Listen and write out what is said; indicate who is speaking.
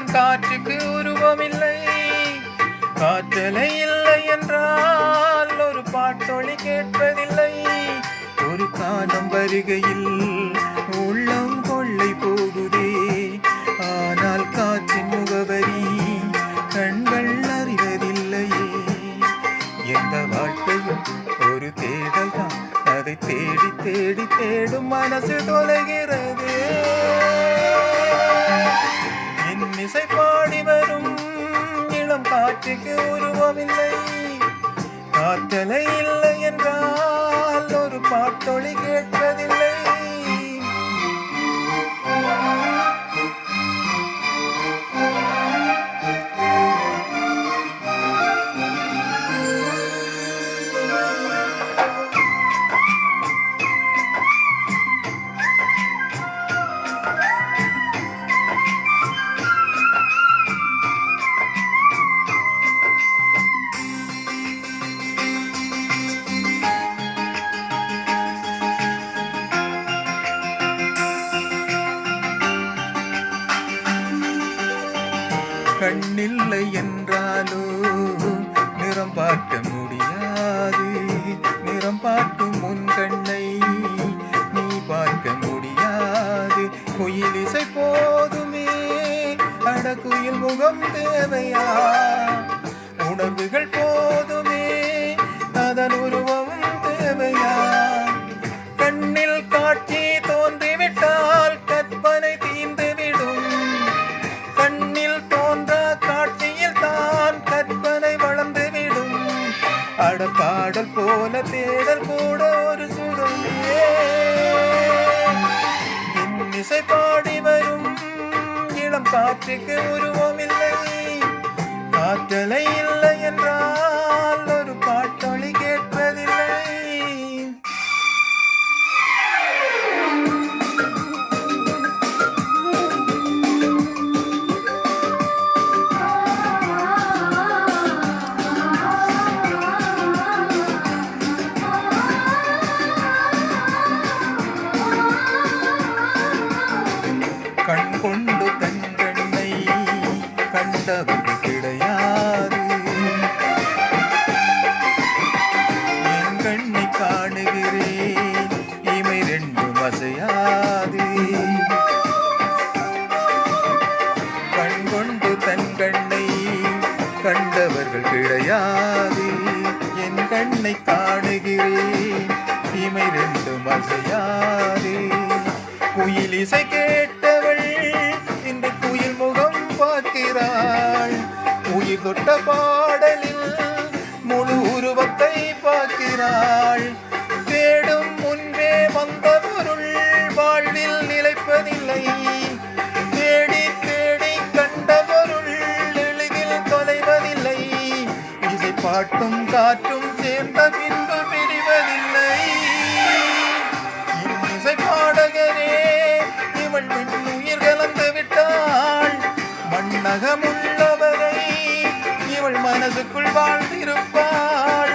Speaker 1: இளம் காற்றுக்கு உருவமில்லை. காற்றலை இல்லை என்றால் ஒரு பாட்டொலி கேட்பதில்லை. ஒரு காலம் வருகையில் உள்ளம் கொள்ளை போகுதே. ஆனால் காற்றின் முகவரி கண்கள் அறிவதில்லையே. எந்த வாழ்க்கையும் ஒரு தேடல் தான். அதை தேடி தேடி தேடும் மனசு தொலைகிறது. என் இசை பாடி வரும் இளம் காற்றுக்கு உருவமில்லை. காற்றலை இல்லை என்றால் ஒரு பாட்டொலி கேட்பதில்லை. கண்ணில்லை என்றாலோ நிறம் பார்க்க முடியாது. நிறம் பார்க்கும் உன் கண்ணை நீ பார்க்க முடியாது. குயில் இசை போதுமே, அடக்குயில் முகம் தேவையா? உணர்வுகள் போதுமே, அதன் உருவம் தேவையா? கண்ணில் காட்சி தோன்றிவிட்டால் கற்பனை தீர்ந்துவிடும். கண்ணில் தோன்றா காட்சியில் தான் கற்பனை வளர்ந்துவிடும். அடப்பாடல் போல தேடல் கூட ஒரு சுகமே. இசை பாடி வரும் இளம் காற்றுக்கு உருவமில்லை. காற்றலை இல்லை என்றால் ஒரு பாட்டொலி கேட்பதில்லை. கண் கொண்டு தன் கண்ணை கண்டவர்கள் கிடையாது. என் கண்ணை காணுகிறேன், இமை ரெண்டும் அசையாது. கண் கொண்டு தன் கண்ணை கண்டவர்கள் கிடையாது. என் கண்ணை காணுகிறேன், இமை ரெண்டும் அசையாது. குயில் இசை கேட்டவள் இன்று குயில் முகம் பார்க்கிறாள். உயிர் தொட்ட பாடலில் முழு உருவத்தை பார்க்கிறாள். தேடும் முன்பே வந்த பொருள் வாழ்வில் நிலைப்பதில்லை. தேடி தேடி கண்ட பொருள் எளிதில் தொலைவதில்லை. இசை பாட்டும் காற்றும் சேர்ந்த பின்பு பிரிவதில்லை. இசை பாடகரே, இவள் உயிர் கலந்து விட்டாள். மண்ணகமுள்ளவரை இவள் மனசுக்குள் வாழ்ந்திருப்பாள்.